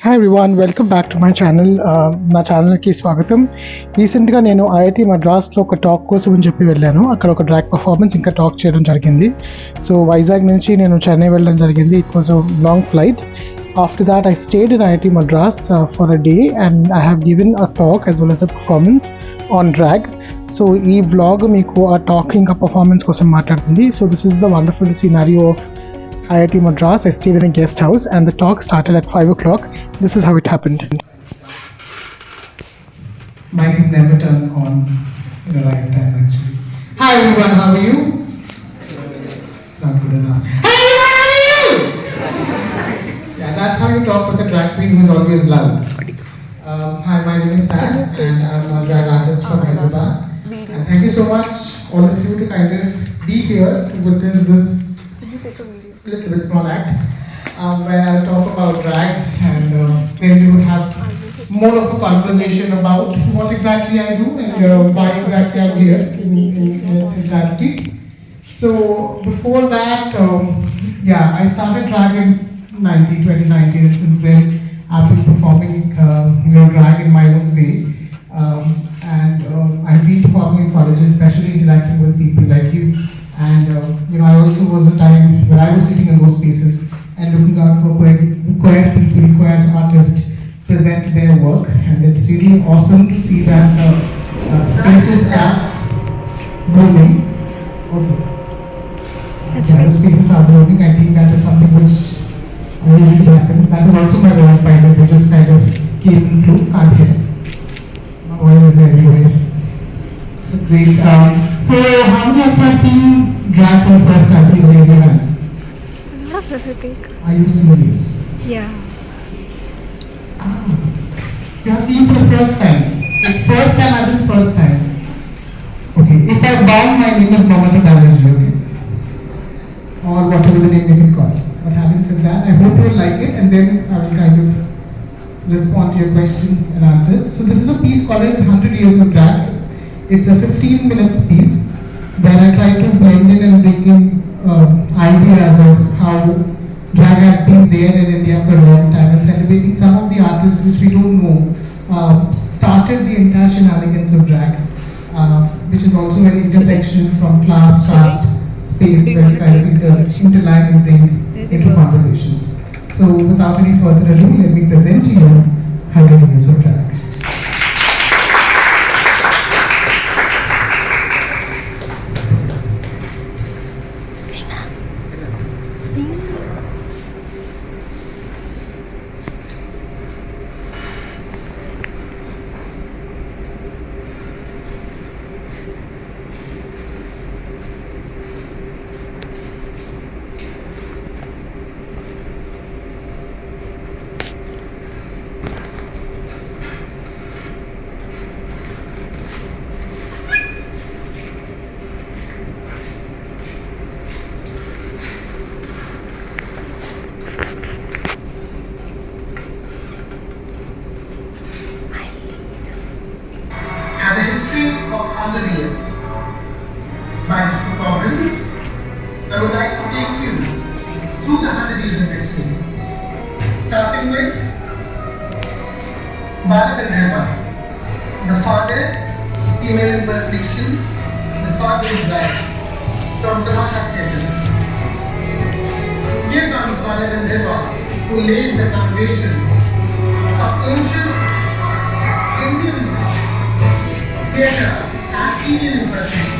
Hi everyone, welcome back to my channel. నా ఛానల్కి స్వాగతం. రీసెంట్గా నేను ఐఐటి మద్రాస్లో ఒక టాక్ కోసం అని చెప్పి వెళ్ళాను. అక్కడ ఒక డ్రాగ్ పర్ఫార్మెన్స్ ఇంకా టాక్ చేయడం జరిగింది. సో వైజాగ్ నుంచి నేను చెన్నై వెళ్ళడం జరిగింది. It was a long flight. After that, I stayed in IIT Madras for a day and I have given a talk as well as a performance on drag. So, ee vlog meeku a talking a performance kosam maatladutundi. So, this is the wonderful scenario of IIT Madras. I stayed in a guest house and the talk started at 5 o'clock. This is how it happened. Mics never turn on in the right time actually. Hi everyone, how are you? It's not good enough. Yeah, that's how you talk with a drag queen who is always loud. Hi, my name is Sas and I'm a drag artist from Hyderabad. And thank you so much all of you to kind of be here to witness this little bit small act where I'll talk about drag and then we would have more of a conversation about what exactly I do and why exactly I'm here in its entirety. So before that, I started drag in 2019 and since then I've been performing drag in my own way and I've been performing in colleges, especially interacting with people like you. And I also was a time when I was sitting in those spaces and looking out for queer people, queer artists present their work, and it's really awesome to see that spaces are moving. Okay. That's right. The spaces are moving. I think that is something which really happened. That is also my voice, by the way, just kind of came through. Can't hear. My voice is everywhere. Great. So, how many of you have seen drag for the first time? Please raise your hands. Not I think. Are you serious? Yeah. You have seen for the first time. Like first time as in first time. Okay. If I bow, my name is Mamata Banerjee, okay? Or whatever the name you can call. But having said that, I hope you will like it and then I will kind of respond to your questions and answers. So this is a piece called as 100 Years of Drag. It's a 15-minute piece where I try to blend in and bring in ideas of how drag has been there in India for a long time and celebrating some of the artists which we don't know started the entire shenanigans of drag, which is also an intersection from class, caste, space where we kind of interline and bring into conversations. So without any further ado, let me present to you 100 Years of Drag. Has a history of 100 years. By this performance, I would like to take you through the 100 years of history. Starting with Vanavil, the father, female impersonation, the father is black, from the Mahatma. Here comes Vanavil, who laid the foundation of ancient Indian theatre as Indian impersonation.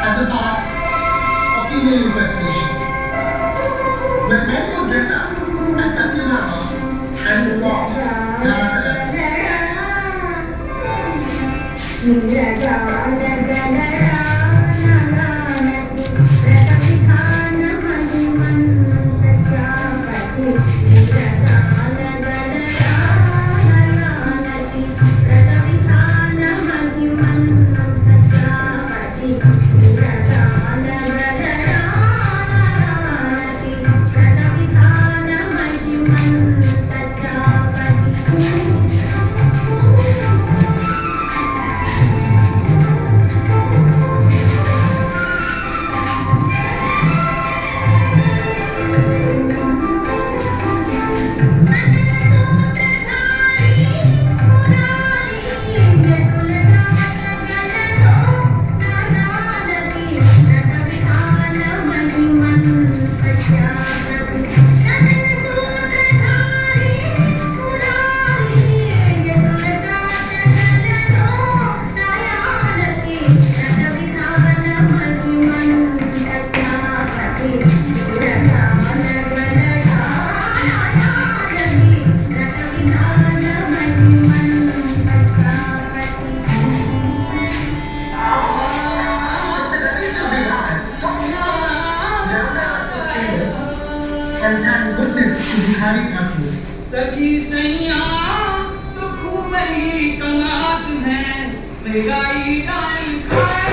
As a part of female impersonation. When men would dress up as Satyabhama and perform and witness to the Kharagpur. सखी सैया तो खूब ही कमात है महंगाई डाल खाए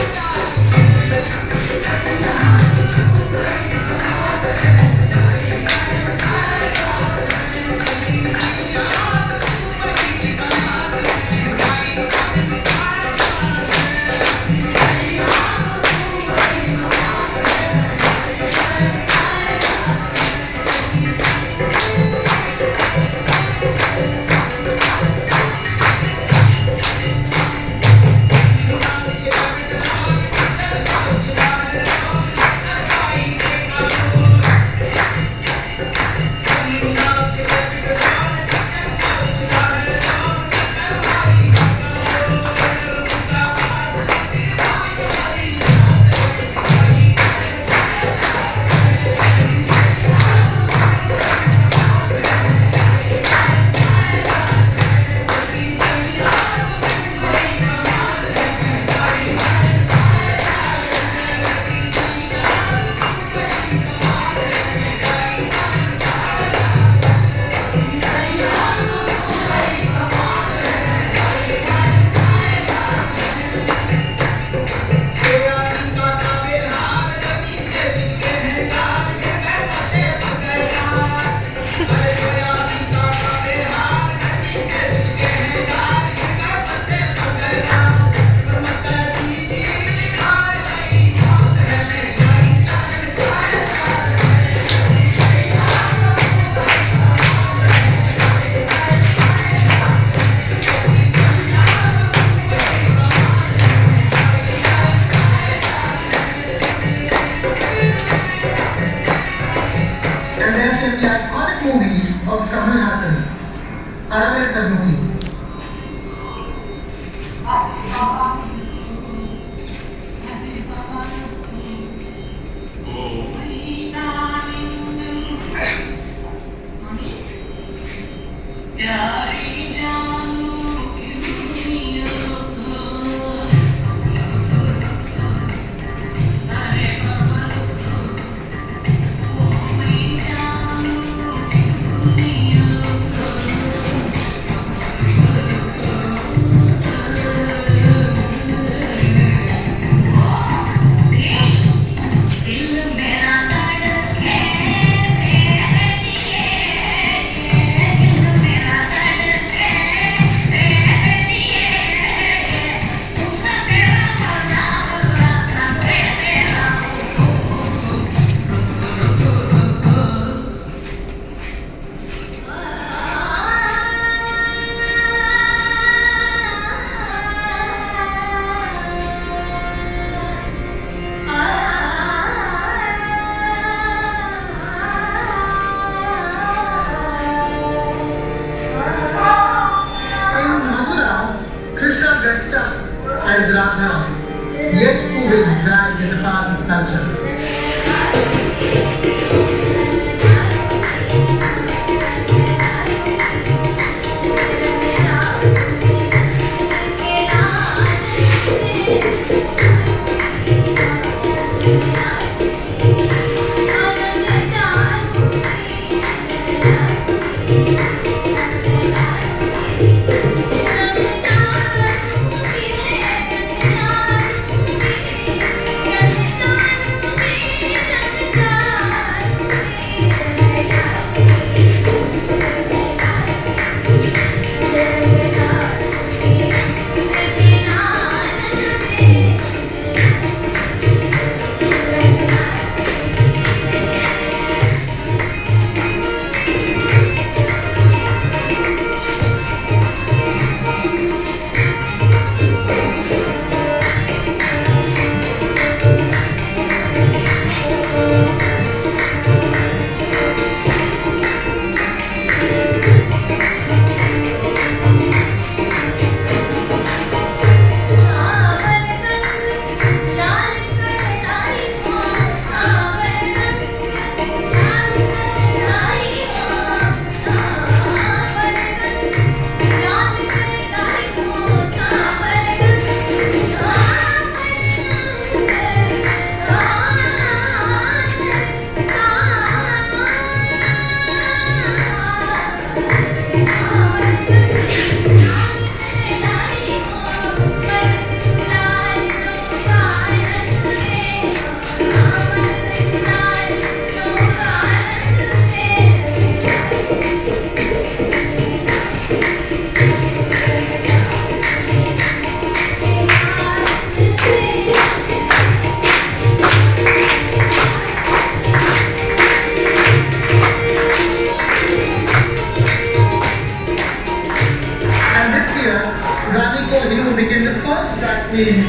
Became the first drag queen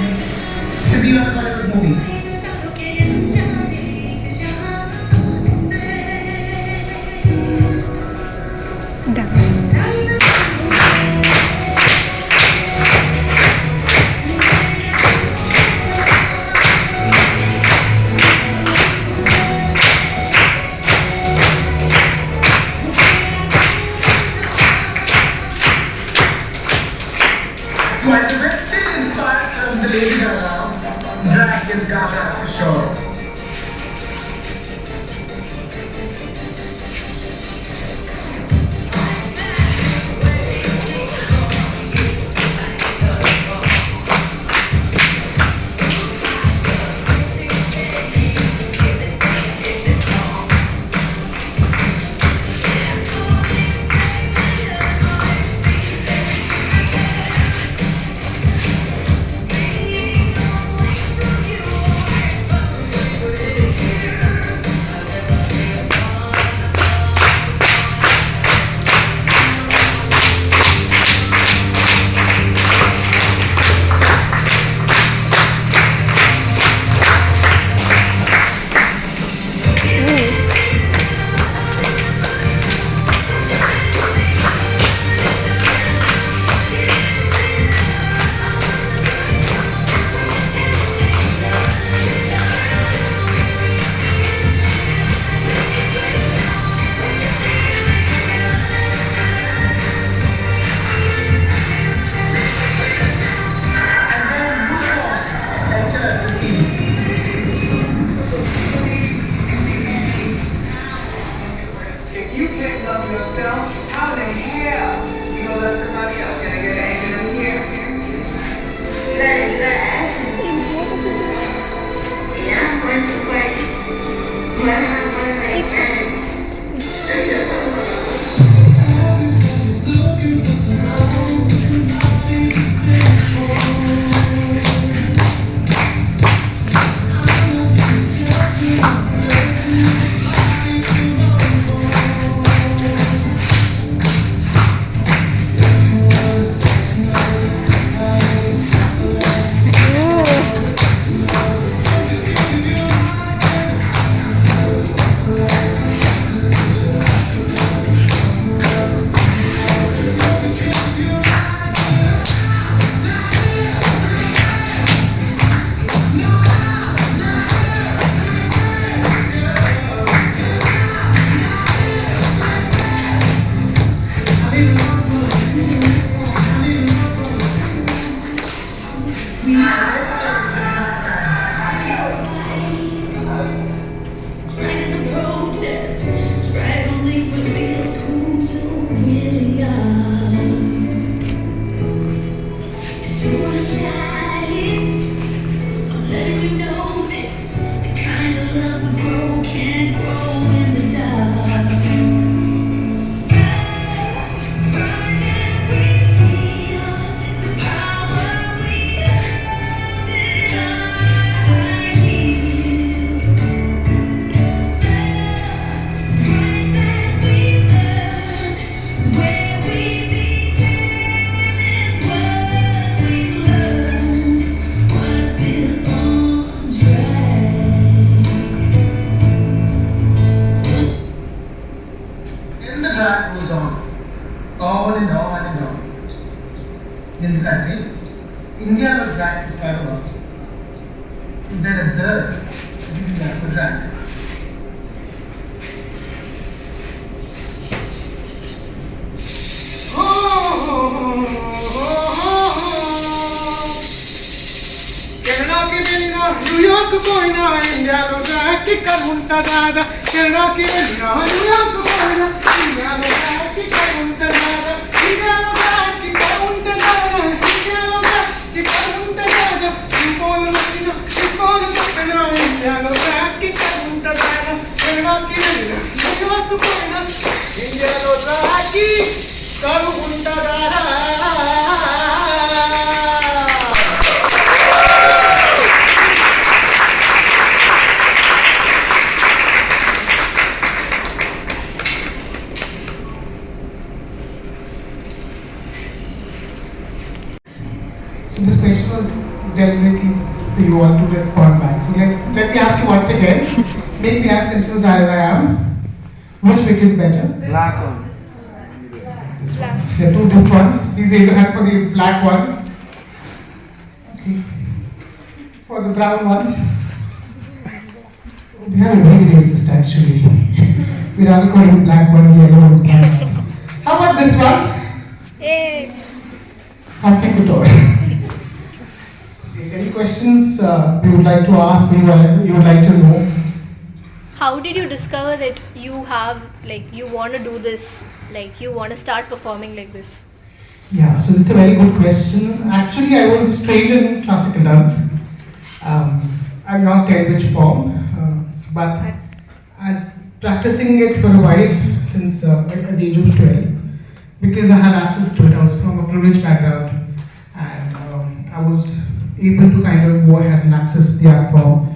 to be on a Bollywood movie. While the rest still inspires from the Lady Gaga, drag is Gaga for sure. ఎందుకంటే ఇండియాలో డ్రాగ్ త్వరలో ఇద్దరు డ్రాగ్ న్యూయార్క్ పోయినా ఇండియాలో డ్రాగ్ ఇక్కడ ఉంటుందా కెనడాకి వెళ్ళినా న్యూయార్క్ పోయినా ఇండియాలో డ్రాగ్ ఇక్కడ ఉంటుందా ఇండియాలో డ్రాగ్ ఇక్కడ ఉంటుందా ఇండియాలో డ్రాగ్ ఇక్కడ ఉంటుందా ఇంకోలు వచ్చిన ఇంకోలు చెప్పినా ఇండియాలో డ్రాగ్ ఇక్కడ ఉంటుందా కెనడాకి వెళ్ళినా న్యూయార్క్ పోయినా ఇండియాలో drag deliberately for you all to respond back. So let me ask you once again, make me as confused as I am. Which wig is better? Black one. This one. There are two this ones. Please raise your hand for the black one. Okay. For the brown ones. We have a very racist actually. We are calling black ones, yellow ones, brown ones. How about this one? Yay! Happy couture. Any questions you would like to ask me or you would like to know? How did you discover that you have, like, you want to do this, like, you want to start performing like this? Yeah, so this is a very good question. Actually, I was trained in classical dance. I'm not tell which form, but as practicing it for a while since at the age of 12, because I had access to it. I was from a privileged background, and I was able to kind of go ahead and access the art form,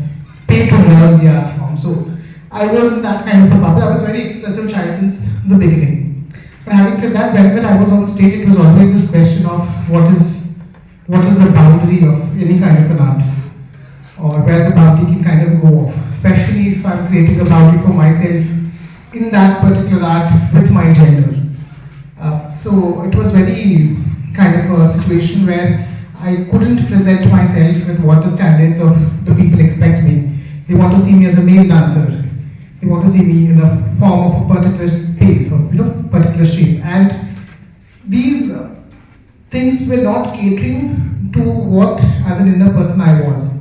pay to learn the art form. So I wasn't that kind of a bubble. I was a very expressive child since the beginning. But having said that, whenever I was on stage, it was always this question of what is the boundary of any kind of an art, or where the boundary can kind of go off, especially if I'm creating a boundary for myself in that particular art with my gender. So it was very kind of a situation where I couldn't present myself with what the standards of the people expect me. They want to see me as a male dancer. They want to see me in the form of a particular space or particular shape. And these things were not catering to what as an inner person I was.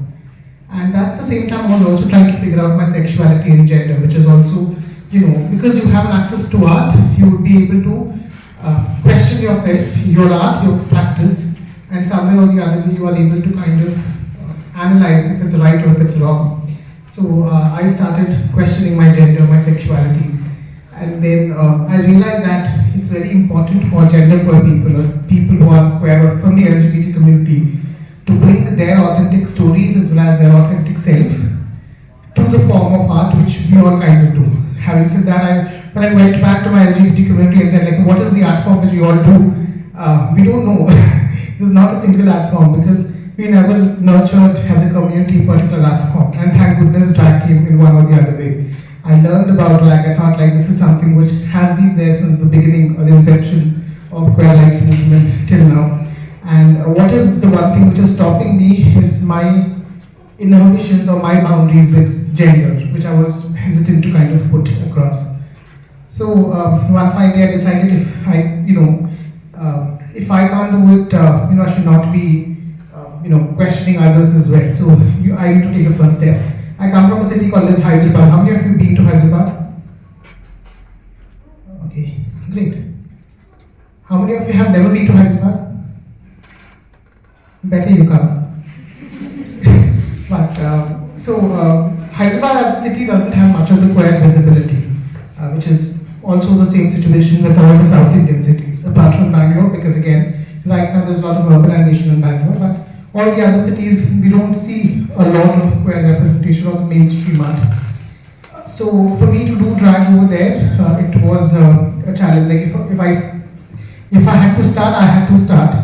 And that's the same time I was also trying to figure out my sexuality and gender, which is also, because you have an access to art, you would be able to question yourself, your art, your practice, and somewhere or the other you are able to kind of analyze if it's right or if it's wrong. So I started questioning my gender, my sexuality, and then I realized that it's very important for gender queer people or people who are queer or from the LGBT community to bring their authentic stories as well as their authentic self to the form of art, which we all kind of do. Having said that, when I went back to my LGBT community and said, like, what is the art form which we all do? We don't know. There's not a single art form because we never nurtured as a community particular art form. And thank goodness drag came in one or the other way. I learned about drag. I thought like this is something which has been there since the beginning or the inception of queer rights movement till now. And what is the one thing which is stopping me is my inhibitions or my boundaries with gender, which I was hesitant to kind of put across. So one fine day I decided if I can't do it, I should not be questioning others as well. So I need to take a first step. I come from a city called as Hyderabad. How many of you been to Hyderabad? Okay, great. How many of you have never been to Hyderabad? Better you come. But Hyderabad as a city doesn't have much of the queer visibility, which is also the same situation with all the South Indian cities, apart from Bangalore, because again, right now there's a lot of urbanization in Bangalore, but all the other cities, we don't see a lot of queer representation of the mainstream art. So for me to do drag over there, it was a challenge. Like if I had to start, I had to start.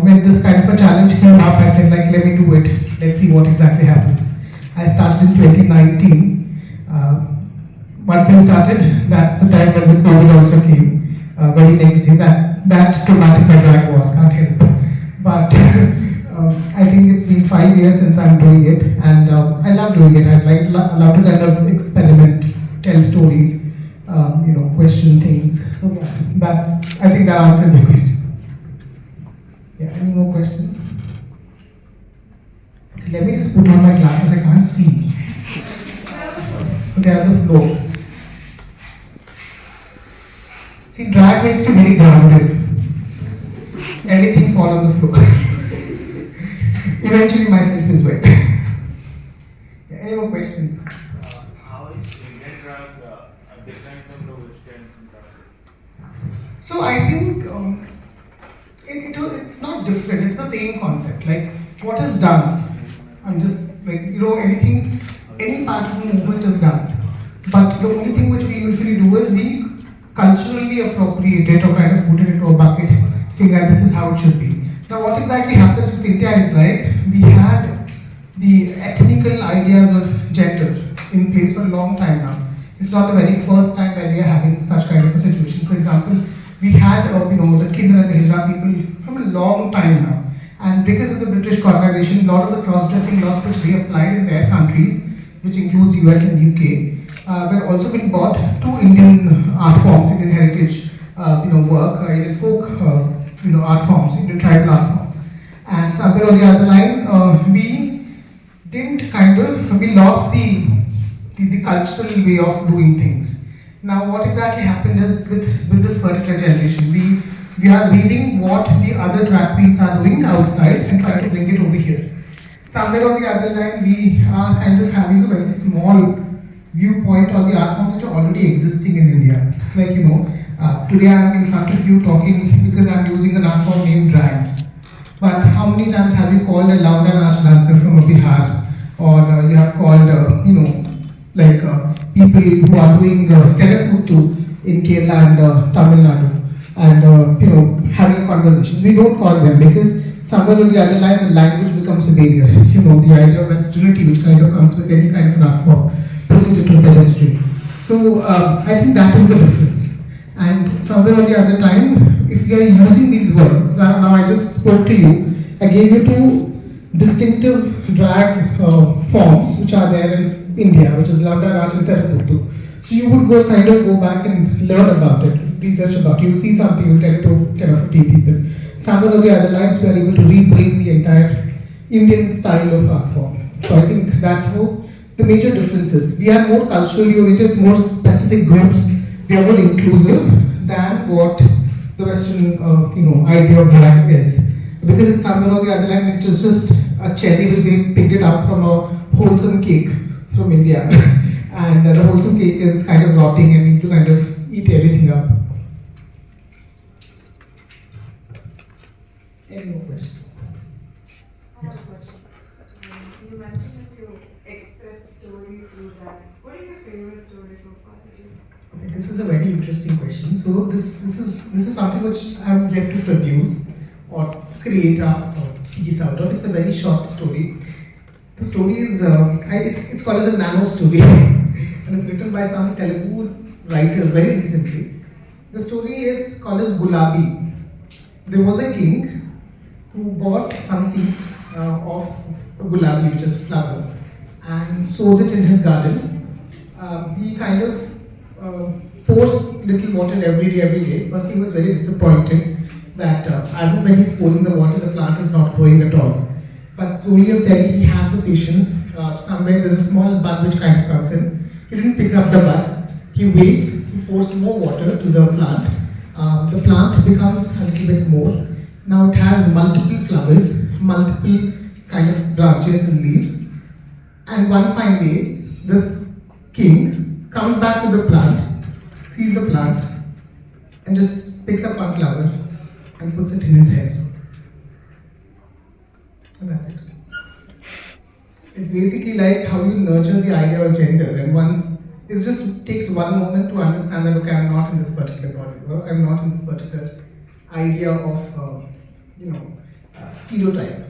When this kind of a challenge came up, I said like, let me do it. Let's see what exactly happens. I started in 2019. Once I started, that's the time when the COVID also came. Very next day, that traumatic my drag was, can't help. But I think it's been 5 years since I'm doing it, and I love doing it. I love to kind of experiment, tell stories, question things. So yeah, I think that answered your question. Yeah, any more questions? Okay, let me just put on my glasses, I can't see. Okay, on the floor. See, drag makes you very grounded. Anything fall on the floor. Eventually myself is wet. Yeah, any more questions? How is Indian drag different from the Western drag? So I think it's not different, it's the same concept. Like, what is dance? I'm just like, any part of the movement is dance. But the only thing which we usually do is we culturally appropriate it or kind of put it into a bucket, saying that this is how it should be. Now Now, what exactly happens with India is like we had the ethnical ideas of gender in place for a long time now. It's not the very first time that we are having such kind of a situation. For example, we had the Kinder and the Hijra people from a long time now. And because of the British colonization, a lot of the cross-dressing laws which they applied in their countries, which includes US and UK, were also being brought to Indian art forms, Indian heritage, work, Indian folk, art forms, Indian tribal art forms. And somewhere on the other line, we lost the cultural way of doing things. Now, what exactly happened is with this particular generation, we are reading what the other drag queens are doing outside and trying to bring it over here. Somewhere on the other line, we are kind of having a very small viewpoint on the art forms which are already existing in India. Like, today I am in front of you talking because I am using an art form named drag. But how many times have you called a Lauda Nach dancer from Bihar? Or you have called, people who are doing Terakuttu in Kerala and Tamil Nadu and, having a conversation. We don't call them because somewhere on the other line, the language becomes a barrier. The idea of versatility which kind of comes with any kind of an art form puts it into pedestry. So I think that is the difference. And somewhere on the other time, if we are using these words, now I just spoke to you, I gave you two distinctive drag forms which are there in India, which is Lauda Nach and Terakuttu. So you would go back and learn about it, research about it. You see something, you tell it to 10 or 15 people. Somewhere on the other lines, we are able to rebring the entire Indian style of art form. So I think that's how the major difference is. We are more culturally oriented, it's more specific groups. We are more inclusive than what the Western, idea of drag is. Because it's somewhere on the other line, which is just a cherry which they picked it up from a wholesome cake from India. And the wholesome cake is kind of rotting and need to kind of eat everything up. Any more questions? I have a question. You mentioned that you express stories through that. What is your favorite story so far? Okay, this is a very interesting question. So this is something which I'm yet to produce or create a piece out of. It's a very short story. The story is it's called as a nano story, and it's written by some Telugu writer very recently. The story is called as Gulabi. There was a king who bought some seeds of gulabi, which is flower, and sows it in his garden. He kind of pours little water every day. First, he was very disappointed that as and when he's pouring the water, the plant is not growing at all. But slowly and steadily, he has the patience. Somewhere there's a small bud which kind of comes in. He didn't pick up the bud. He waits. He pours more water to the plant. The plant becomes a little bit more. Now it has multiple flowers, multiple kind of branches and leaves. And one fine day, this king comes back to the plant, sees the plant, and just picks up one flower and puts it in his hair. And that's it. It's basically like how you nurture the idea of gender, and once it just takes one moment to understand that, okay, I'm not in this particular body, or I'm not in this particular idea of stereotype,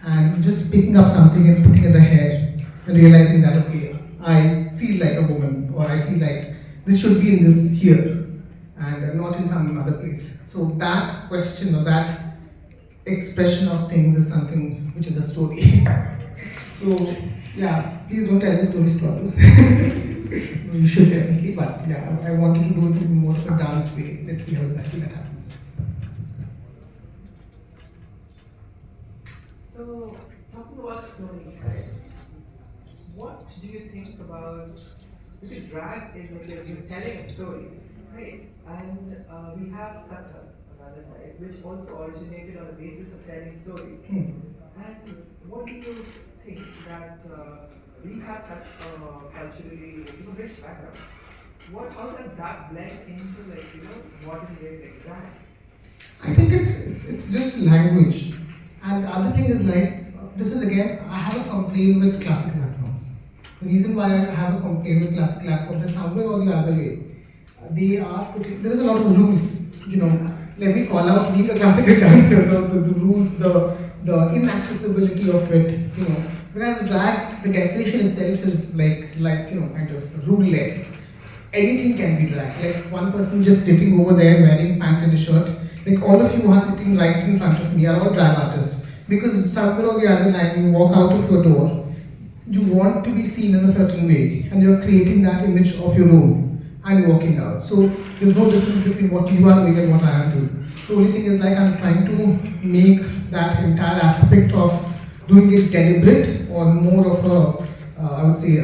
and just picking up something and putting in the hair and realizing that, okay, I feel like a woman, or I feel like this should be in this here and not in some other place. So that question or that expression of things is something which is a story. So yeah, please don't tell the stories to others. You should definitely, but yeah, I wanted to do it in more of a dance way. Let's see how exactly that happens. So, talking about stories, right? What do you think about, because drag is like you're telling a story, right? And we have Katha on the other side, which also originated on the basis of telling stories. And what do you think that we have such a culturally rich background? How does that blend into modern day like drag? I think it's just language. And the other thing is this is again, I have a complaint with classical art forms. The reason why I have a complaint with classical art forms is somewhere or the other way, they are putting, there is a lot of rules, let me call out being a classical dancer, the rules, the inaccessibility of it, Whereas drag, the definition itself is kind of ruleless. Anything can be drag. Like one person just sitting over there wearing pant and a shirt. Like all of you who are sitting right in front of me are all drag artists. Because somewhere or the other line, you walk out of your door, you want to be seen in a certain way, and you're creating that image of your own and walking out. So there's no difference between what you are doing and what I am doing. The only thing is I'm trying to make that entire aspect of doing it deliberate or more of a, I would say,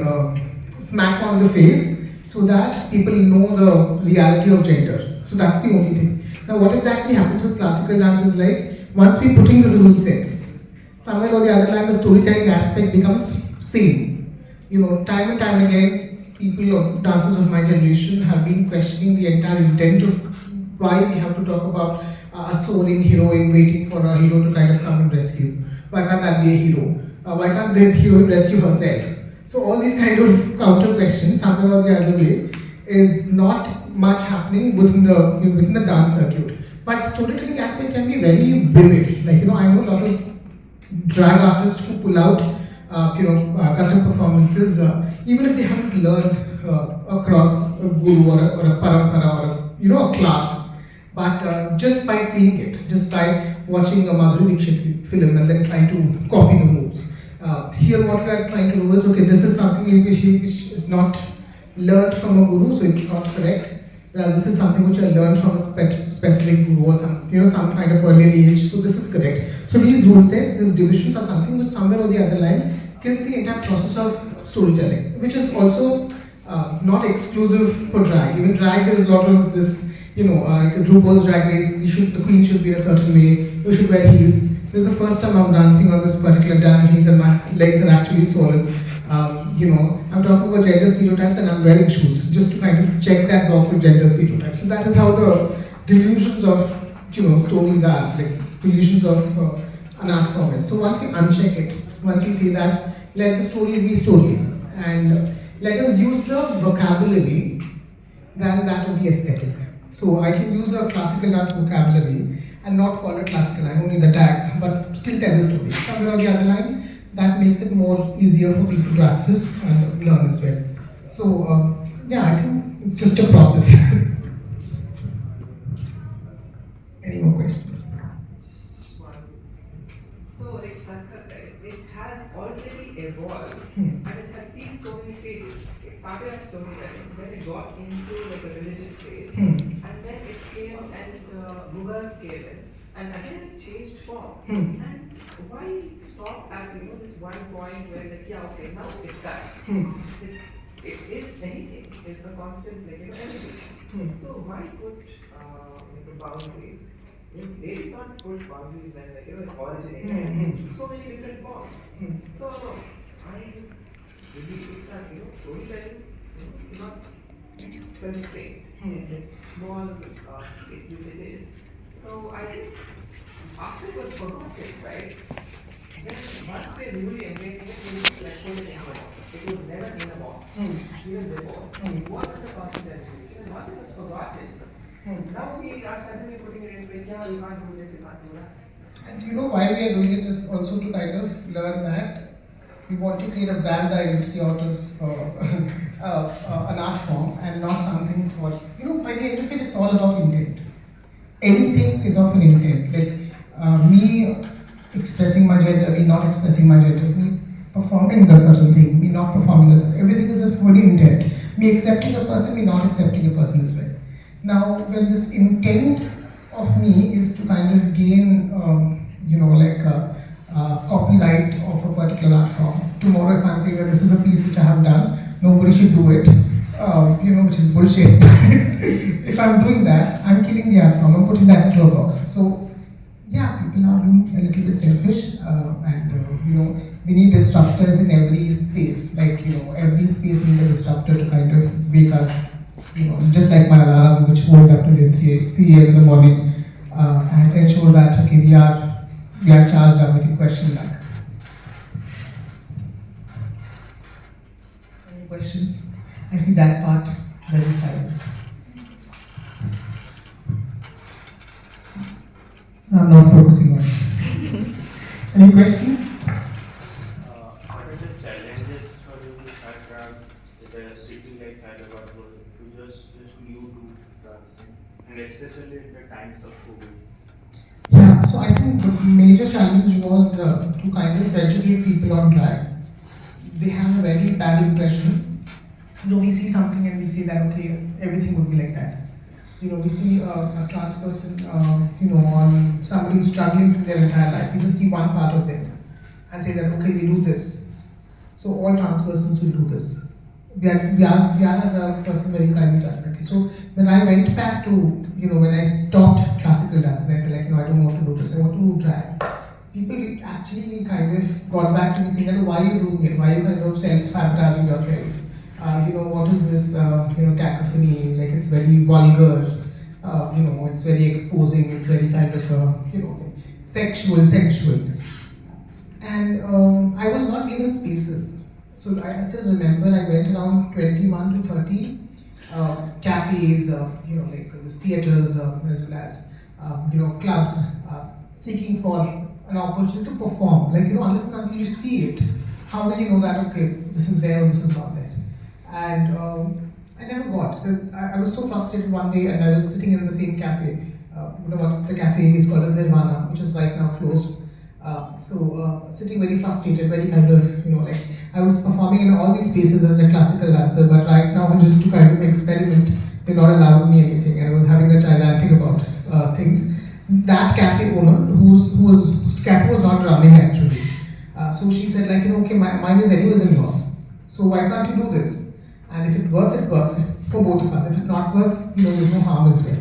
smack on the face, so that people know the reality of gender. So that's the only thing. Now what exactly happens with classical dance is once we put in this rule sets, somewhere or the other the storytelling aspect becomes same. Time and time again, people or dancers of my generation have been questioning the entire intent of why we have to talk about a soaring heroine waiting for a hero to kind of come and rescue. Why can't that be a hero? Why can't the heroine rescue herself? So all these kind of counter questions, somewhere or the other way, is not much happening within the dance circuit. But storytelling aspect can be very vivid. I know a lot of drag artists who pull out, Kathak performances, even if they haven't learned across a guru or a parampara or a class, but just by seeing it, just by watching a Madhuri Dixit film and then trying to copy the moves. Here what we are trying to do is, okay, this is something which is not learned from a guru, so it's not correct. Whereas this is something which I learned from a specific guru or some kind of early age, so this is correct. So these rule sets, these divisions are something which somewhere or the other line kills the entire process of storytelling, which is also not exclusive for drag. Even drag, there is a lot of this, like a RuPaul's Drag Race, the queen should be a certain way, you should wear heels. This is the first time I'm dancing on this particular damn heels and my legs are actually swollen. I'm talking about gender stereotypes and I'm wearing shoes, just to kind of check that box of gender stereotypes. So that is how the delusions of, stories are, like delusions of an art form is. So once we uncheck it, once we say that, let the stories be stories, and let us use the vocabulary than that of the aesthetic. So I can use a classical dance vocabulary and not call it classical, I don't need the tag, but still tell the story. Somewhere on the other line, that makes it more easier for people to access and learn as well. So I think it's just a process. Any more questions? So, it has already evolved and it has seen so many stages. It started as storytelling, then it got into a religious phase, and then it came and Mughals came in, and again it changed form. And why stop at this one point where okay, now it's that. It is anything. It's a constant anything. So why put a boundary? They did not put boundaries when it originated. So many different forms. So I believe that storytelling cannot constrain this small space which it is. So I guess after it was forgotten, right? Then once they really embraced it, they just put it in a box. It was never in a box. Even before. It wasn't a constant activity. Because once it was forgotten, now we are suddenly putting it in, yeah, you can't do this, you can't do that. And why we are doing it is also to kind of learn that we want to create a brand identity out of an art form and not something for, by the end of it, it's all about intent. Anything is of an intent. Me expressing my gender, me not expressing my gender, me performing a certain thing, me not performing a certain, everything is for an intent. Me accepting a person, me not accepting a person as well. Now, when this intent of me is to kind of gain, copyright of a particular art form. Tomorrow, if I'm saying that this is a piece which I have done, nobody should do it, which is bullshit. If I'm doing that, I'm killing the art form, I'm putting that into a box. So, people are being a little bit selfish, and we need disruptors in every space. Every space needs a disruptor to kind of wake us. Just like my alarm, which woke up today 3 a.m. in the morning, and ensure that okay, we are charged up. We can question that. Any questions? I see that part very silent. I'm not focusing on it. Any questions? What are the challenges for you to start drag in a city like Hyderabad where you just new to drugs and especially in the times of COVID? Yeah, so I think the major challenge was to kind of educate people on drag. They have a very bad impression. We see something and we say that, okay, everything would be like that. We see a trans person, on somebody who's struggling through their entire life. We just see one part of them and say that, okay, we do this. So all trans persons will do this. We are as a person very kind of judgmental. So when I went back to, when I stopped classical dance and I said like, I don't want to do this, I want to do drag. People actually kind of got back to me saying that, why are you doing it? Why are you kind of self-sabotaging yourself? What is this, cacophony, like it's very vulgar, it's very exposing, it's very kind of, sexual. And I was not given spaces. So I still remember I went around 21 to 30 cafes, like theaters as well as, clubs, seeking for an opportunity to perform. Like, unless and until you see it, how will you know that, okay, this is there or this is not there? And I never got. I was so frustrated one day, and I was sitting in the same cafe. What the cafe is called as Vannam, which is right now closed. Sitting very frustrated, very kind of, like I was performing in all these spaces as a classical dancer, but right now just to kind of experiment, they're not allowing me anything, and I was having a gigantic about things. That cafe owner, whose cafe was not running actually, so she said like, okay, mine is anyways in loss, so why can't you do this? And if it works for both of us. If it not works, there's no harm as well.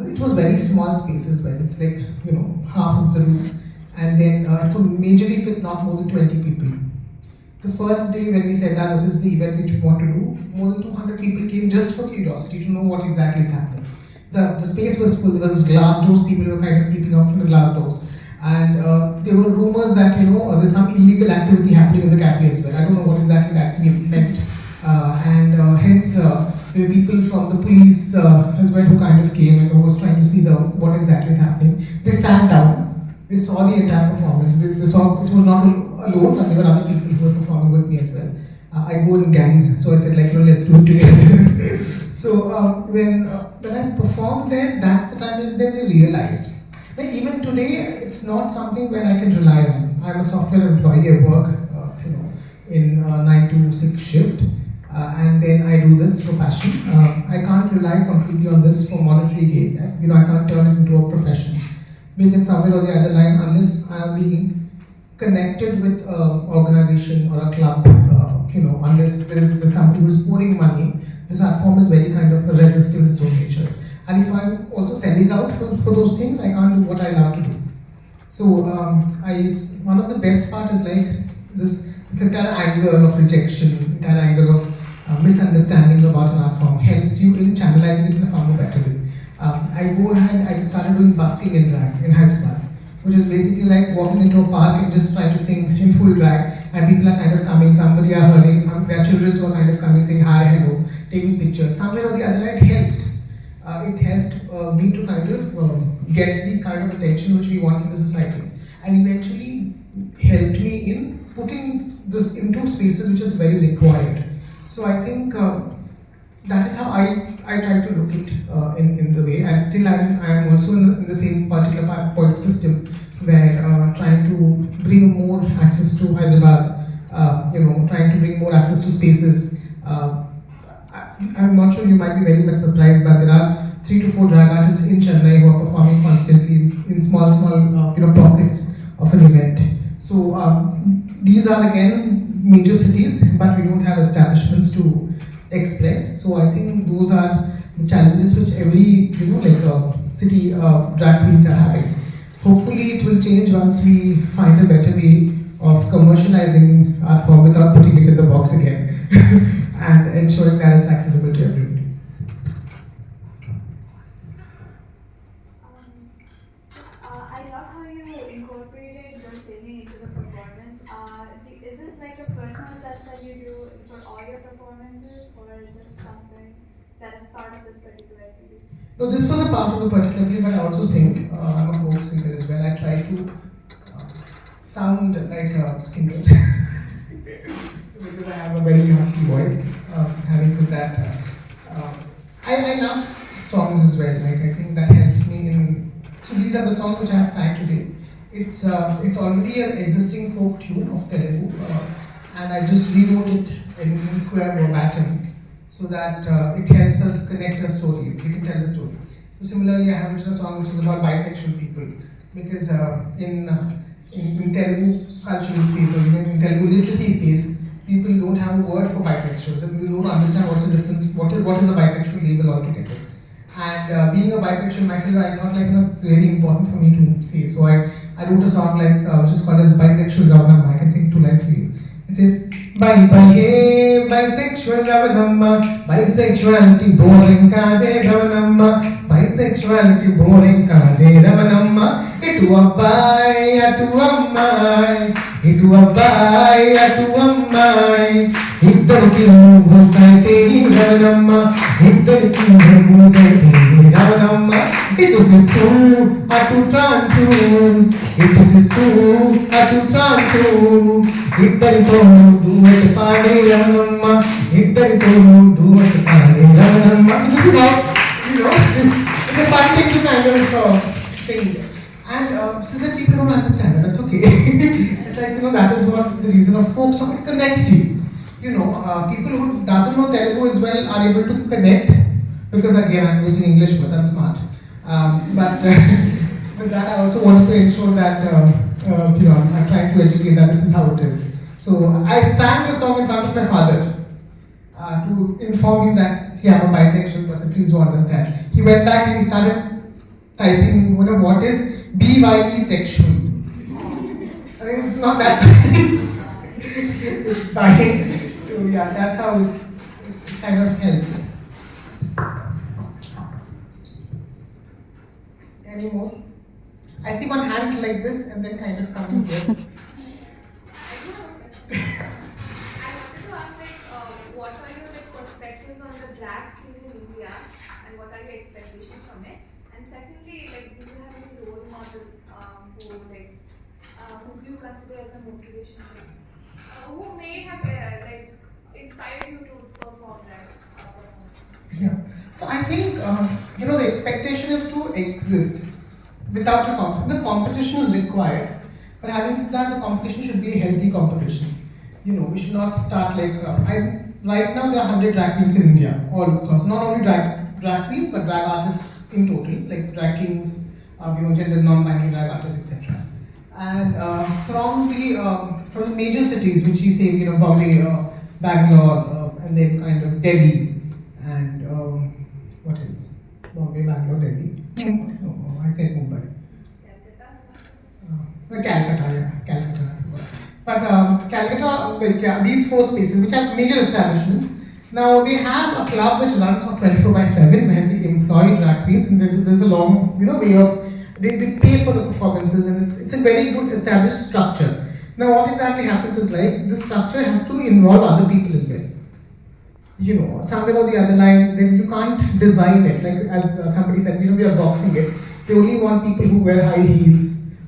It was very small space as well. It's like, half of the room. And then it could majorly fit not more than 20 people. The first day when we said that, this is the event which we want to do, more than 200 people came just for curiosity to know what exactly is happening. The space was full, there was glass doors, people were kind of peeping out from the glass doors. And there were rumors that, there's some illegal activity happening in the cafe as well. I don't know what exactly that meant. Hence, there were people from the police as well who kind of came and was trying to see what exactly is happening. They sat down, they saw the entire performance. They saw it was not alone, and there were other people who were performing with me as well. I go in gangs, so I said like, let's do it together. So when I performed there, that's the time that they realized. Like even today, it's not something where I can rely on. I'm a software employee. I work, in 9 to 6 shift. And then I do this for passion. I can't rely completely on this for monetary gain. I can't turn it into a profession. Because somewhere on the other line, unless I am being connected with an organization or a club, unless there's somebody who's pouring money, this art form is very kind of resistant in its own nature. And if I'm also selling out for those things, I can't do what I love to do. So one of the best part is like this entire anger of rejection, entire anger of misunderstanding about an art form helps you in channelizing it in a far more better way. I started doing busking in drag in Hyderabad, which is basically like walking into a park and just trying to sing in full drag, and people are kind of coming, somebody are hurling, their children who are kind of coming saying hi, hello, taking pictures. Somewhere or the other it helped. It helped me to kind of get the kind of attention which we want in the society, and eventually helped me in putting this into spaces which is very required. So I think that is how I try to look it in the way, and still I am also in the same particular point system where trying to bring more access to Hyderabad, trying to bring more access to spaces. I'm not sure, you might be very much surprised, but there are 3 to 4 drag artists in Chennai who are performing constantly in small pockets of an event. So these are again major cities, but we don't have establishments to express. So I think those are the challenges which every city drag queens are having. Hopefully it will change once we find a better way of commercializing art form without putting it in the box again and ensuring that it's accessible to everybody. I love how you incorporated your singing into the performance. Is it like a personal touch that you do for all your performances, or is it something that is part of this particular piece? No, this was a part of the particular play, but I also sing. I'm a folk singer as well. I try to sound like a singer because I have a very husky voice. Having said that, I love songs as well. Like I think that helps me in. So these are the songs which I have sang today. It's already an existing folk tune of Telugu, and I just rewrote it in queer verbatim so that it helps us connect a story. We can tell the story. So similarly, I have written a song which is about bisexual people because in Telugu cultural space or even in Telugu literacy space, people don't have a word for bisexuals and people don't understand what's the difference, what is a bisexual label altogether. And being a bisexual myself, I thought it's very important for me to say. So I wrote a song which is called as Bisexual Vannam. I can sing 2 lines for you. It says, Bye bye hey, bisexual Vannam, bisexuality boring kade Vannam, bisexuality boring kade Vannam. Itu abbai, atu ammai, itu abbai, atu ammai. ఇద్దరికి నువ్వు సైతే రవణమ్మ, ఇద్దరికి నువ్వు సైతే రవణమ్మ. ఇటు శిశు అటు trans, ఇటు శిశు అటు ట్రాన్సు. ఇద్దరితో డూయట్ పాడే రవణమ్మ, ఇద్దరితో డూయట్ పాడే Ravanamma. It's a fun thing to kind of sing. And cis people don't understand that. That's okay. It's like that is what the reason of folk song, it connects you. People who doesn't know Telugu as well are able to connect because again I'm using English words, I'm smart. But with that I also wanted to ensure that I'm trying to educate that this is how it is. So I sang the song in front of my father to inform him that see I'm a bisexual person, please do understand. He went back and he started typing what is BYE sexual. I think it's not that it's fine. So yeah, that's how it kind of helps. Any more? I see one hand like this and then kind of coming here. I wanted to ask what are your perspectives on the drag scene in India and what are your expectations from it? And secondly, do you have any role model who you consider as a motivation? Who may have inspired you to perform drag? Yeah. So I think the expectation is to exist without a competition. The competition is required, but having said that, the competition should be a healthy competition. We should not start right now there are 100 drag queens in India, all across. Not only drag queens, but drag artists in total, like drag kings, gender non-binary drag artists, etc. And from the major cities, which you say, Bombay, Bangalore, and then kind of Delhi, and what else? Bombay, Bangalore, Delhi. No, I said Mumbai. Calcutta. But Calcutta, these 4 spaces, which are major establishments, now they have a club which runs for 24/7, where they employ drag queens, and there's a long, way of they pay for the performances, and it's a very good established structure. Now, what exactly happens is this structure has to involve other people as well. Somewhere or the other line, then you can't design it. Like as somebody said, we are boxing it. They only want people who wear high heels,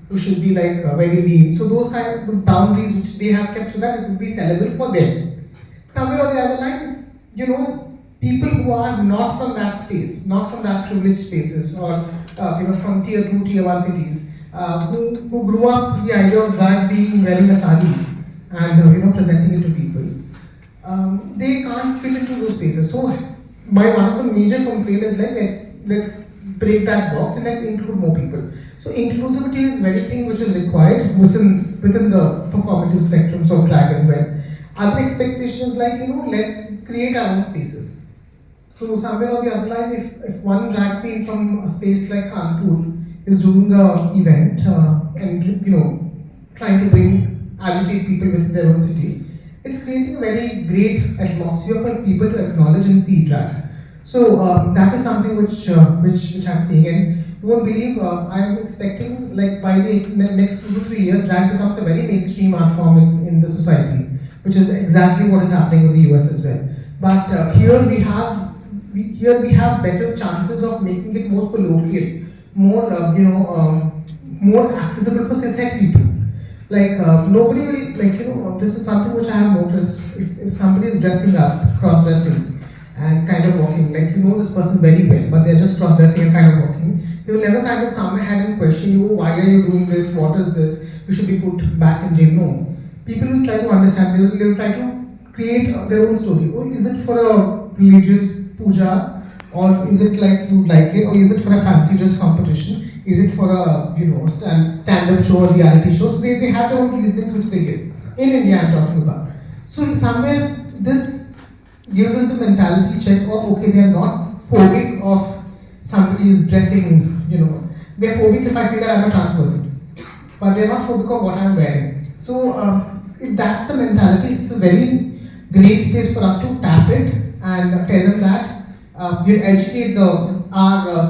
who should be very lean. So those kind of boundaries which they have kept so that it will be sellable for them. Somewhere or the other line, it's people who are not from that space, not from that privileged spaces, or from tier 2, tier 1 cities, who grew up with the idea of drag being wearing a sari and presenting it to people. They can't fit into those spaces. So one of the major complaints is let's break that box and let's include more people. So inclusivity is very thing which is required within the performative spectrums of drag as well. Other expectations let's create our own spaces. So somewhere on the other line, if one drag queen from a space like Kanpur is doing an event and trying to agitate people within their own city, it's creating a very great atmosphere for people to acknowledge and see drag. So that is something which I'm seeing, and you won't believe I'm expecting by the next 2 to 3 years, drag becomes a very mainstream art form in the society, which is exactly what is happening in the US as well. But here we have better chances of making it more colloquial, more more accessible for cishet people. Like nobody will, like, this is something which I have noticed. If somebody is dressing up, cross-dressing, and kind of walking, like this person very well, but they're just cross-dressing and kind of walking, they will never kind of come ahead and question you, why are you doing this, what is this, you should be put back in jail. No. People will try to understand, they will try to create their own story. Oh, is it for a religious puja, or is it like you like it, or is it for a fancy dress competition? Is it for a stand-up show or reality show? So they have their own reasons which they give. In India, I'm talking about. So somewhere this gives us a mentality check. Oh, okay, they are not phobic of somebody is dressing. They're phobic if I say that I'm a trans person, but they're not phobic of what I'm wearing. So if that's the mentality, it's a very great space for us to tap it and tell them that we educate our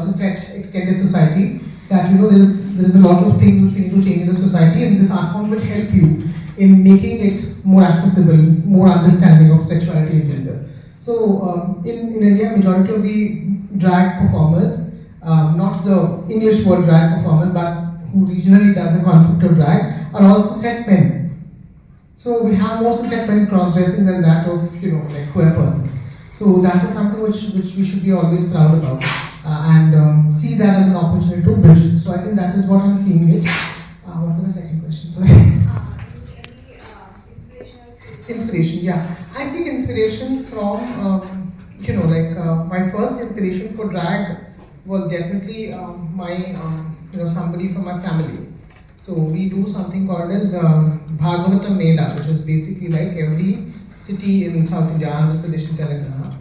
extended society that there is a lot of things which we need to change in the society, and this art form will help you in making it more accessible, more understanding of sexuality and gender. So in India, majority of the drag performers, not the English word drag performers, but who regionally does the concept of drag, are also cishet men. So we have more cishet men cross-dressing than that of like queer persons. So that is something which we should be always proud about and see that as an opportunity to bridge. So I think that is what I'm seeing it. What was the second question? Sorry. Any inspirational? Inspiration, yeah. I seek inspiration from my first inspiration for drag was definitely my somebody from my family. So we do something called as Bhagavatam Mela, which is basically like every city in South India, Andhra Pradesh and Telangana,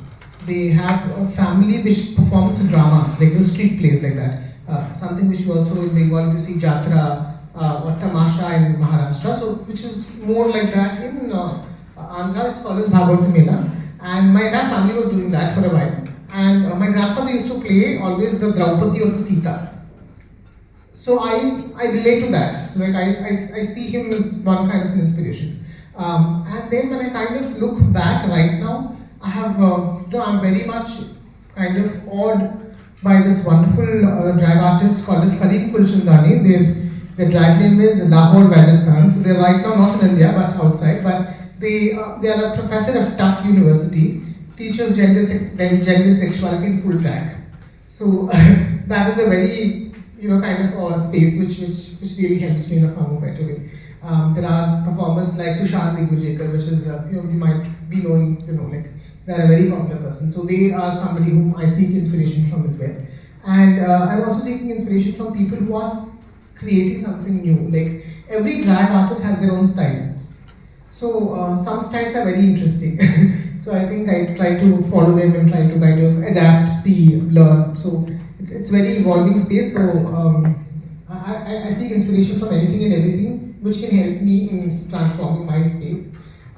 they have a family which performs dramas, like the street plays like that. Something which you also in Bengal you see Jatra or Tamasha in Maharashtra, so which is more like that in Andhra. It's called as Bhagavatam Mela, and my entire family was doing that for a while. And my grandfather used to play always the Draupadi or the Sita. So I relate to that. Like I see him as one kind of an inspiration. And then when I kind of look back right now, I have, I'm very much kind of awed by this wonderful drag artist called as Karim Kulchandani. Their drag name is Lahore, Rajasthan. So they're right now not in India but outside. But they are a professor at Tufts University, teaches gender sexuality in full drag. So that is a very kind of space which really helps me in a far more better way. There are performers like Sushant Digvijaykar, which is you might be knowing, like they're a very popular person. So they are somebody whom I seek inspiration from as well. And I'm also seeking inspiration from people who are creating something new. Like every drag artist has their own style. So some styles are very interesting. So I think I try to follow them and try to kind of adapt, see, learn. So it's very evolving space. So I seek inspiration from anything and everything which can help me in transforming my space.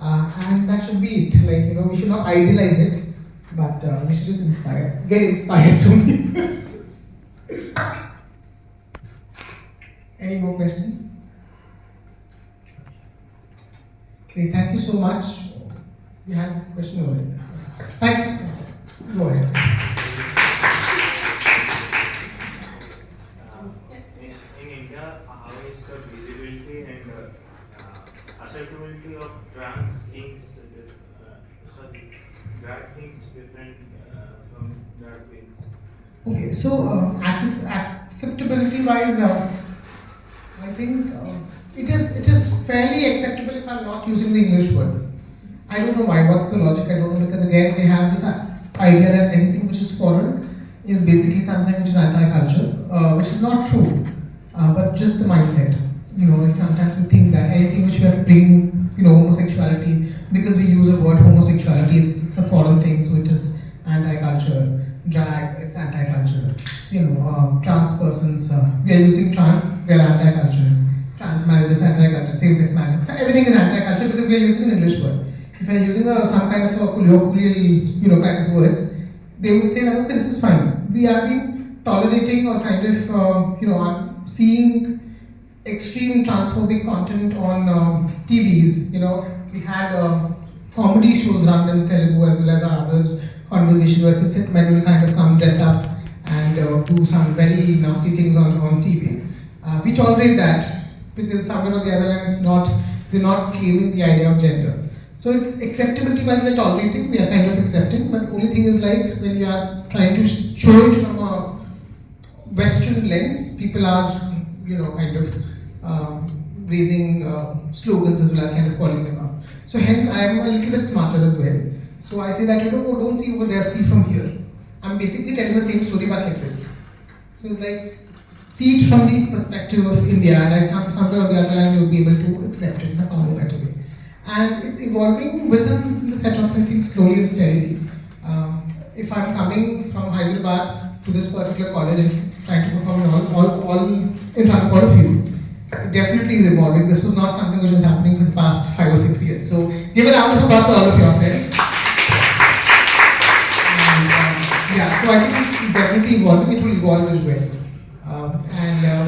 And that should be it. Like, we should not idealize it, but we should just get inspired from it. Any more questions? Okay, thank you so much. You have a question over it. Thank you. Go ahead. In India, how is the visibility and acceptability of trans things, drag things different from drag queens? Okay, so acceptability wise, I think it is fairly acceptable if I'm not using the English word. I don't know why, what's the logic, I don't know, because again they have this idea that anything which is foreign is basically something which is anti-culture, which is not true, but just the mindset. Like sometimes we think that anything which we are bringing, homosexuality, because we use the word homosexuality, it's a foreign thing, so it is anti-culture. Drag, it's anti-culture. Trans persons, we are using trans, they are anti-culture. Trans marriage is anti-culture, same-sex marriage. So everything is anti-culture because we are using an English word. If we are using some kind of colloquial, kind of words, they would say that, okay, this is fine. We are being tolerating or kind of, seeing extreme transphobic content on TVs. We had comedy shows run in Telugu as well as our other conversation where cis men will kind of come dress up and do some very nasty things on TV. We tolerate that because somewhere or the other hand they're not claiming the idea of gender. So acceptability wise we're tolerating, we are kind of accepting, but only thing is like when we are trying to show it from a Western lens, people are, kind of raising slogans as well as kind of calling them out. So hence I am a little bit smarter as well. So I say that, oh, don't see over there, see from here. I'm basically telling the same story but like this. So it's like, see it from the perspective of India, and somewhere on the other hand you'll be able to accept it in a far more better way. And it's evolving within the setup, I think, slowly and steadily. If I'm coming from Hyderabad to this particular college and trying to perform all in front of all of you, it definitely is evolving. This was not something which was happening for the past 5 or 6 years. So give a round of applause for all of yourself. So I think it's definitely evolving, it will evolve as well.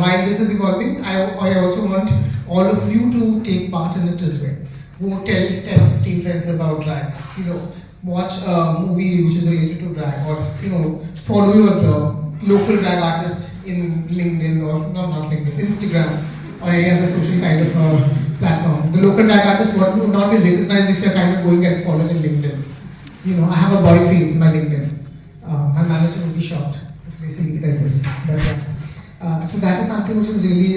While this is evolving, I also want all of you to take part in it as well. Go tell 10 or 15 friends about drag. Watch a movie which is related to drag, or follow your local drag artist in LinkedIn, or not LinkedIn, Instagram, or any other social kind of platform. The local drag artist would not be recognized if you're kind of going and following in LinkedIn. I have a boy face in my LinkedIn. My manager will be shocked if they see it like this. But, so that is something which is really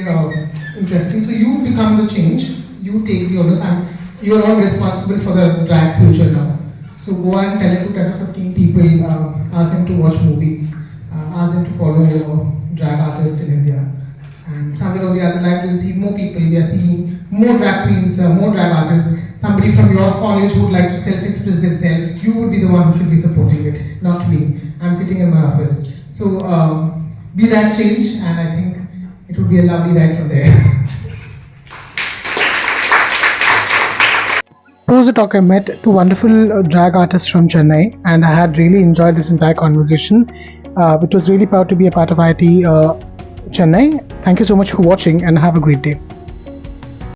interesting. So you become the change. You take the onus, and you are all responsible for the drag future now. So go and tell it to 10 or 15 people. Ask them to watch movies. Ask them to follow drag artists in India. And somewhere or the other line, we'll see more people. We are seeing more drag queens, more drag artists. Somebody from your college who would like to self-express themselves, you would be the one who should be supporting it, not me. I'm sitting in my office. So be that change, and I think it would be a lovely ride from there. Post the talk, I met two wonderful drag artists from Chennai, and I had really enjoyed this entire conversation. It was really proud to be a part of IIT Chennai. Thank you so much for watching, and have a great day.